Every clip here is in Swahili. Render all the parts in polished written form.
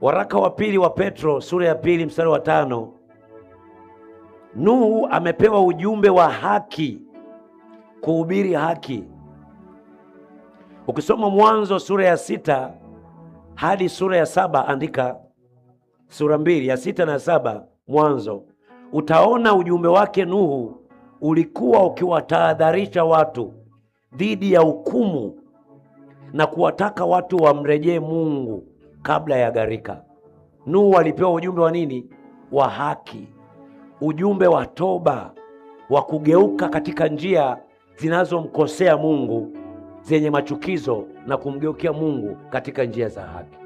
Waraka wa pili wa Petro sura ya 2 mstari wa 5, Nuhu amepewa ujumbe wa haki, kuhubiri haki. Ukisoma Mwanzo sura ya 6 hadi sura ya 7, andika sura 2 ya 6 na 7 Mwanzo, utaona ujumbe wake Nuhu ulikuwa ukiwatahadharisha watu dhidi ya hukumu na kuwataka watu wamrejee Mungu kabla ya gharika. Nuhu alipewa ujumbe wa nini? Wa haki, ujumbe wa toba, wa kugeuka katika njia zinazomkosea Mungu, zenye machukizo, na kumgeukia Mungu katika njia za haki.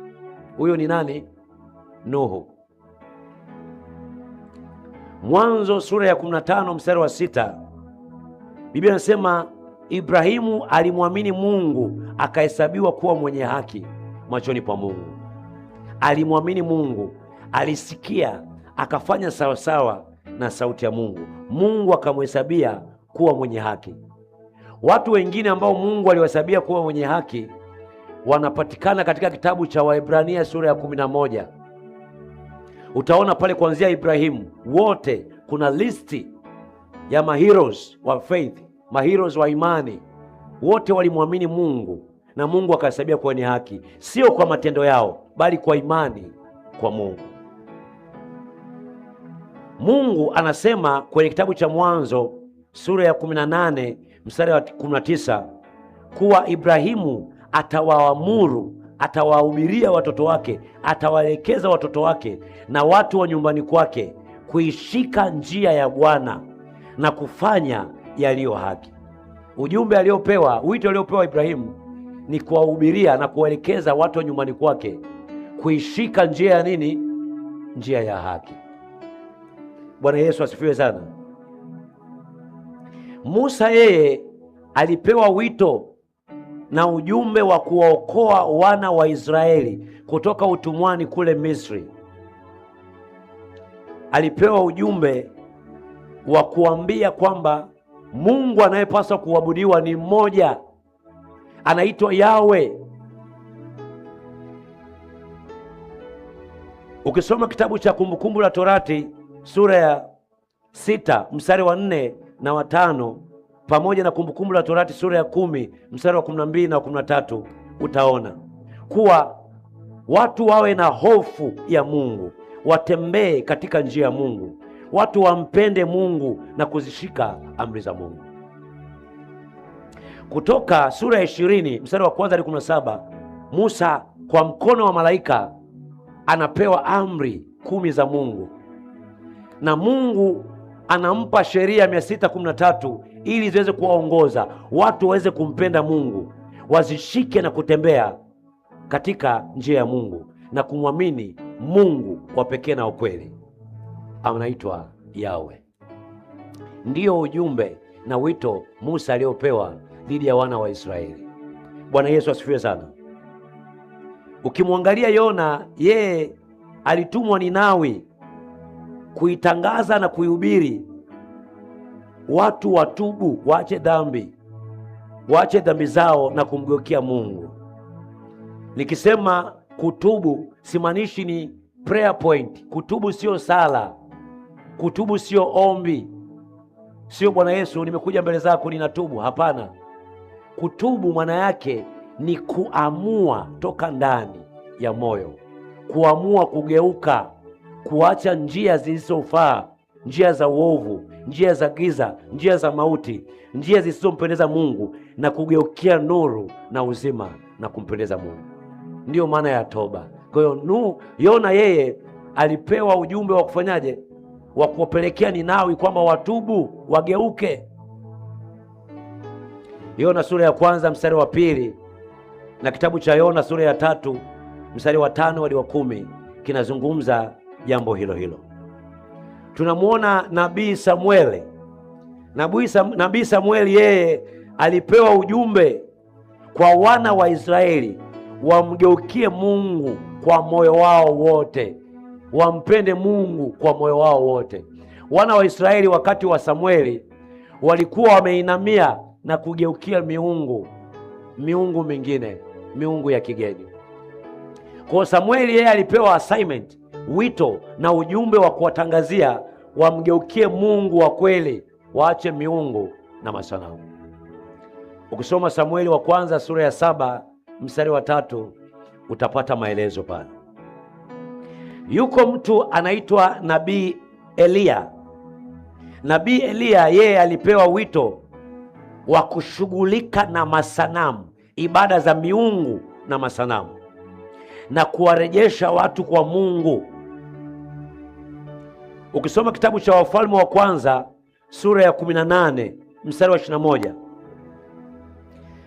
Huyo ni nani? Nuhu. Mwanzo sura ya 15 mstari wa 6, Biblia inasema Ibrahimu alimwamini Mungu akahesabiwa kuwa mwenye haki machoni pa Mungu. Alimwamini Mungu, alisikia, akafanya sawasawa na sauti ya Mungu. Mungu akamhesabia kuwa mwenye haki. Watu wengine ambao Mungu aliwahesabia kuwa mwenye haki wanapatikana katika kitabu cha Waebrania sura ya 11. Utaona pale kuanzia Ibrahimu, wote kuna listi ya maheroes wa faith, maheroes wa imani. Wote walimwamini Mungu na Mungu akahesabia kuwa ni haki, sio kwa matendo yao, bali kwa imani kwa Mungu. Mungu anasema kwenye kitabu cha Mwanzo sura ya 18 mstari wa 19 kuwa Ibrahimu atawaamuru, atawahubiria watoto wake, atawaelekeza watoto wake na watu wa nyumbani kwake kuishika njia ya Bwana na kufanya yaliyo haki. Ujumbe aliopewa, wito aliopewa Ibrahimu ni kuwahubiria na kuwaelekeza watu wa nyumbani kwake kuishika njia ya nini? Njia ya haki. Bwana Yesu asifiwe sana. Musa yeye alipewa wito na ujumbe wa kuwaokoa wana wa Israeli kutoka utumwani kule Misri. Alipewa ujumbe wa kuambia kwamba Mungu anayepaswa kuabudiwa ni mmoja, anaitwa Yahwe. Ukisoma kitabu cha Kumbukumbu la Torati sura ya 6 mstari wa 4 na wa 5 pamoja na Kumbukumbu la Torati sura ya 10 mstari wa 12 na 13, utaona kuwa watu wawe na hofu ya Mungu, watembee katika njia ya Mungu, watu wampende Mungu na kuzishika amri za Mungu. Kutoka sura ya 20 mstari wa 1 hadi 17, Musa kwa mkono wa malaika anapewa amri 10 za Mungu, na Mungu anampa sheria 613 ili ziweze kuwaongoza watu waweze kumpenda Mungu, wazishike na kutembea katika njia ya Mungu na kumwamini Mungu kwa pekee na ukweli. Anaitwa Yahwe. Ndiyo ujumbe na wito Musa aliopewa dhidi ya wana wa Israeli. Bwana Yesu asifiwe sana. Ukimwangalia Yona, yeye alitumwa Ninawi kuitangaza na kuihubiri watu watubu, waache dhambi zao na kumgeukia Mungu. Nikisema kutubu simaanishi ni prayer point. Kutubu sio sala, kutubu sio ombi, sio Bwana Yesu nimekuja mbele zako ninatubu. Hapana. Kutubu maana yake ni kuamua toka ndani ya moyo, kuamua kugeuka, kuacha njia zisizofaa, njia za uovu, njia za giza, njia za mauti, njia zisizompendeza Mungu, na kugeukia nuru na uzima na kumpendeza Mungu. Ndiyo maana ya toba. Kwa hiyo Yona yeye alipewa ujumbe wa kufanyaje? Wa kuwapelekea Ninawi kwamba watubu, wageuke. Yona sura ya 1 mstari wa 2 na kitabu cha Yona sura ya 3 mstari wa 5 hadi wa 10 kinazungumza jambo hilo hilo. Tunamwona Nabii Samueli. Nabii Samueli yeye alipewa ujumbe kwa wana wa Israeli wamgeukie Mungu kwa moyo wao wote, wampende Mungu kwa moyo wao wote. Wana wa Israeli wakati wa Samueli walikuwa wameinamia na kugeukia miungu mingine, miungu ya kigeni. Kwa Samueli yeye alipewa assignment, wito na ujumbe wa kuwatangazia wamgeukie Mungu wa kweli, waache miungu na masanamu. Ukisoma Samueli wa kwanza sura ya 7 mstari wa 3 utapata maelezo pale. Yuko mtu anaitwa Nabii Eliya. Nabii Eliya yeye alipewa wito wa kushughulika na masanamu, ibada za miungu na masanamu, na kuwarejesha watu kwa Mungu. Ukisoma kitabu cha Wafalme wa kwanza sura ya 18 mstari wa 21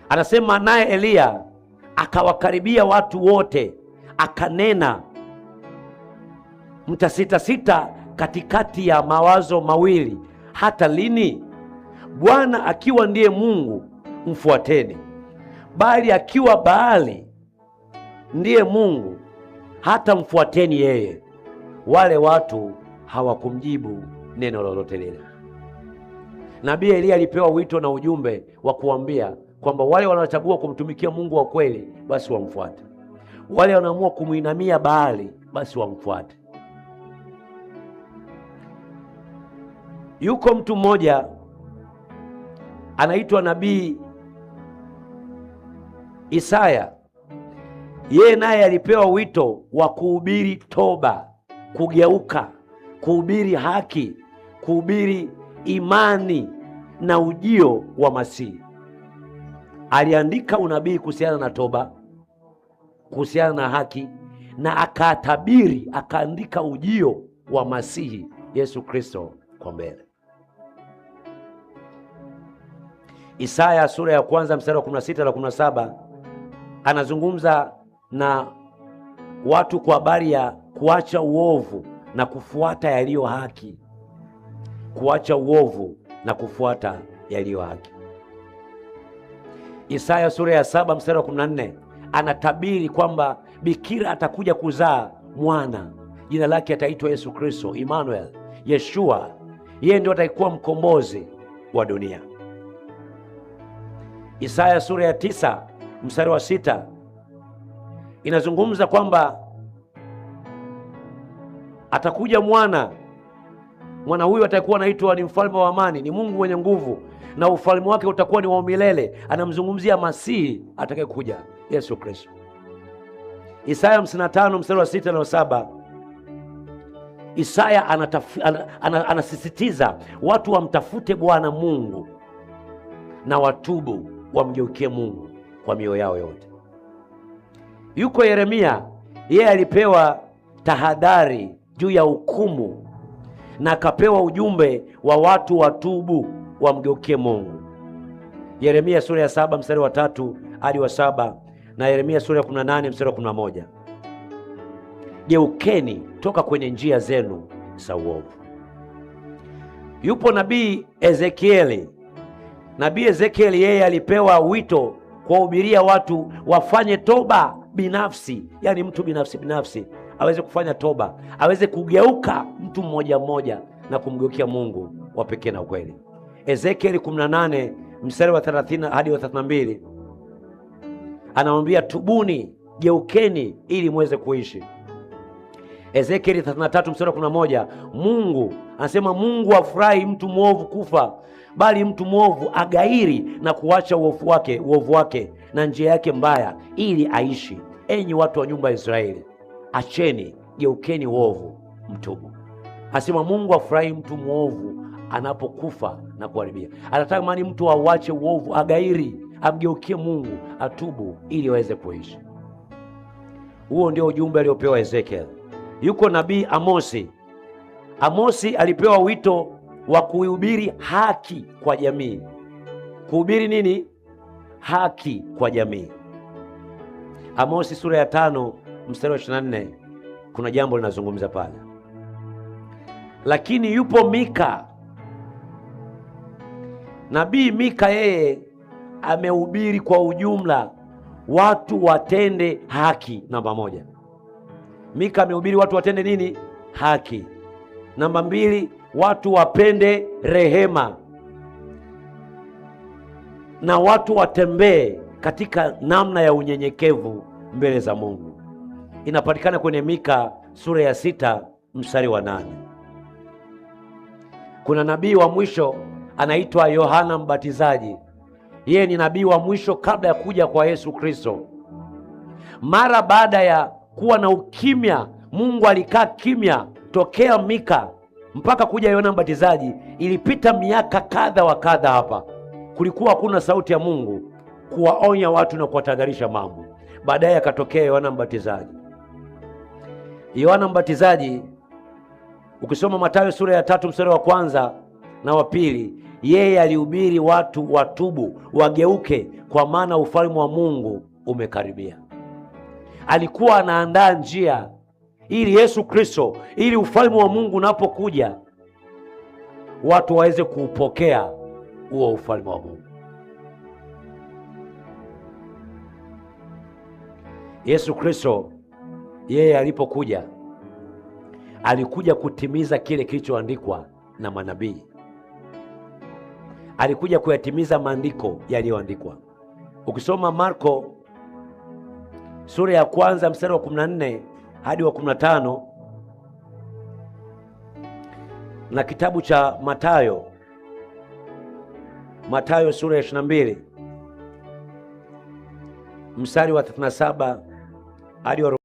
anasema, naye Eliya akawakaribia watu wote akanena, mtasitasita katikati ya mawazo mawili, hata lini? Bwana akiwa ndiye Mungu mfuateni, bali akiwa Baali ndiye Mungu hata mfuateni yeye. Wale watu hawakumjibu neno lolote lile. Nabii Eliya alipewa wito na ujumbe wa kuambia kwamba wale wanaochagua kumtumikia Mungu wa kweli basi wamfuate, wale wanaamua kumuinamia Baali basi wamfuate. Yuko mtu mmoja anaitwa Nabii Isaya. Yeye naye alipewa wito wa kuhubiri toba, kugeuka, kuhubiri haki, kuhubiri imani na ujio wa Masihi. Aliandika unabii kuhusiana na toba, kuhusiana na haki, na akatabiri, akaandika ujio wa Masihi Yesu Kristo kwa mbele. Isaya sura ya kwanza mstari wa 16 na 17 anazungumza na watu kwa habari ya kuacha uovu na kufuata yaliyo haki. Kuacha uovu na kufuata yaliyo haki. Isaya sura ya 7 mstari wa 14 anatabiri kwamba bikira atakuja kuzaa mwana, jina lake ataitwa Yesu Kristo, Emmanuel, Yeshua. Yeye ndio atakuwa mkombozi wa dunia. Isaya sura ya 9 mstari wa 6 inazungumza kwamba atakuja mwana huyu atakuwa anaitwa ni mfalme wa amani, ni Mungu mwenye nguvu, na ufalme wake utakuwa ni wa milele. Anamzungumzia Masihi atakayekuja, Yesu Kristo. Isaya 55 mstari wa 6 na 7 Isaya anasisitiza watu wamtafute Bwana Mungu na watubu, wamgeukie Mungu kwa mioyo yao yote. Yuko Yeremia, yeye alipewa tahadhari juu ya hukumu na akapewa ujumbe wa watu watubu, wamgeukie Mungu. Yeremia sura ya 7 mstari wa 3 hadi wa 7 na Yeremia sura ya 18 mstari wa 11. Geukeni toka kwenye njia zenu za uovu. Yupo nabii Ezekieli. Nabii Ezekieli yeye alipewa wito kuwahubiria watu wafanye toba binafsi, yani mtu binafsi aweze kufanya toba, aweze kugeuka mtu mmoja mmoja na kumgeukia Mungu wa pekee na ukweli. Ezekieli 18 mstari wa 30 hadi wa 32 anamwambia tubuni, geukeni ili muweze kuishi. Ezekieli 33 mstari wa 11 Mungu anasema, Mungu afurahi mtu mwovu kufa, bali mtu mwovu agairi na kuacha uovu wake na njia yake mbaya ili aishi. Enyi watu wa nyumba ya Israeli, acheni, geukeni uovu, mtubu. Anasema Mungu afurahi mtu mwovu anapokufa na kuharibia. Anatamani mtu auache uovu, agairi, amgeukie Mungu, atubu ili aweze kuishi. Huo ndio ujumbe aliopewa Ezekiel. Yuko nabii Amosi. Amosi alipewa wito wa kuhubiri haki kwa jamii. Kuhubiri nini? Haki kwa jamii. Amosi sura ya 5 mstari wa 24 kuna jambo linazungumza pale. Lakini yupo Mika. Nabii Mika yeye amehubiri kwa ujumla watu watende haki. Namba 1, Mika amehubiri watu watende nini? Haki. Namba 2, watu wapende rehema na watu watembee katika namna ya unyenyekevu mbele za Mungu. inapatikana kwenye Mika sura ya 6 mstari wa 8. Kuna nabii wa mwisho anaitwa Yohana Mbatizaji. Yeye ni nabii wa mwisho kabla ya kuja kwa Yesu Kristo. Mara baada ya kuwa na ukimya, Mungu alikaa kimya tokea Mika mpaka kuja Yohana Mbatizaji. Ilipita miaka kadha wa kadha. Hapa kulikuwa hakuna sauti ya Mungu kuwaonya watu na kuwatahadharisha mambo. Baadaye akatokea Yohana Mbatizaji. Yohana Mbatizaji, ukisoma Mathayo sura ya 3 mstari wa 1 na wa 2, yeye alihubiri watu watubu, wageuke, kwa maana ufalme wa Mungu umekaribia. Alikuwa anaandaa njia ili Yesu Kristo, ili ufalme wa Mungu unapokuja watu waweze kuupokea huo ufalme wa Mungu. Yesu Kristo yeye alipokuja, alikuja kutimiza kile kilichoandikwa na manabii. Alikuja kuyatimiza maandiko yaliyoandikwa. Ukisoma Marko sura ya 1 mstari wa 14 hadi wa 15 na kitabu cha Mathayo sura ya 22 mstari wa 37 hadi wa